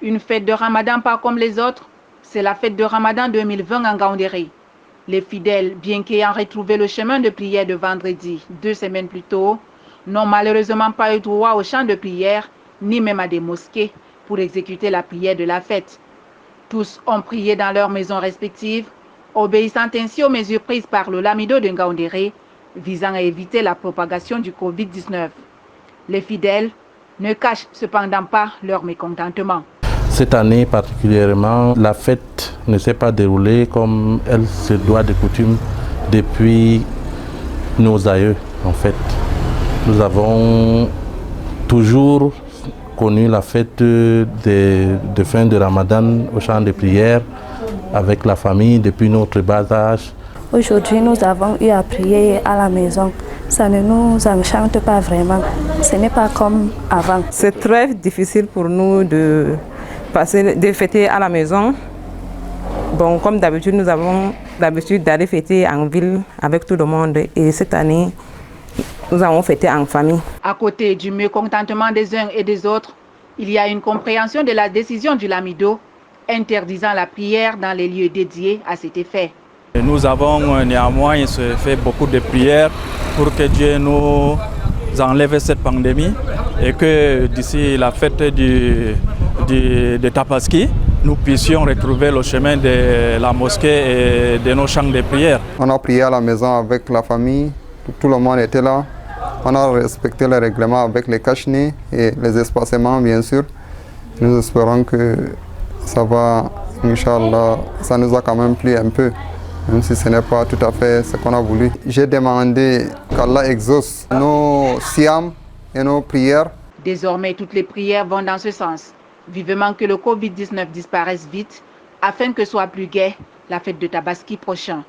Une fête de Ramadan pas comme les autres, c'est la fête de Ramadan 2020 en Ngaoundéré. Les fidèles, bien qu'ayant retrouvé le chemin de prière de vendredi 2 semaines plus tôt, n'ont malheureusement pas eu droit au chant de prière, ni même à des mosquées pour exécuter la prière de la fête. Tous ont prié dans leurs maisons respectives, obéissant ainsi aux mesures prises par le Lamido de Ngaoundéré, visant à éviter la propagation du Covid-19. Les fidèles ne cachent cependant pas leur mécontentement. Cette année particulièrement, la fête ne s'est pas déroulée comme elle se doit de coutume depuis nos aïeux en fait. Nous avons toujours connu la fête de fin de Ramadan au chant de prière avec la famille depuis notre bas âge. Aujourd'hui, nous avons eu à prier à la maison. Ça ne nous enchante pas vraiment. Ce n'est pas comme avant. C'est très difficile pour nous de fêter à la maison. Bon, comme d'habitude, nous avons l'habitude d'aller fêter en ville avec tout le monde. Et cette année, nous avons fêté en famille. À côté du mécontentement des uns et des autres, il y a une compréhension de la décision du Lamido interdisant la prière dans les lieux dédiés à cet effet. Nous avons néanmoins fait beaucoup de prières pour que Dieu nous enlève cette pandémie et que d'ici la fête de Tabaski, nous puissions retrouver le chemin de la mosquée et de nos chants de prière. On a prié à la maison avec la famille, tout le monde était là. On a respecté les règlements avec les cache-nez et les espacements bien sûr. Nous espérons que ça va, Inch'Allah, ça nous a quand même plu un peu, même si ce n'est pas tout à fait ce qu'on a voulu. J'ai demandé qu'Allah exauce nos siam et nos prières. Désormais, toutes les prières vont dans ce sens. Vivement que le Covid-19 disparaisse vite, afin que soit plus gai la fête de Tabaski prochain.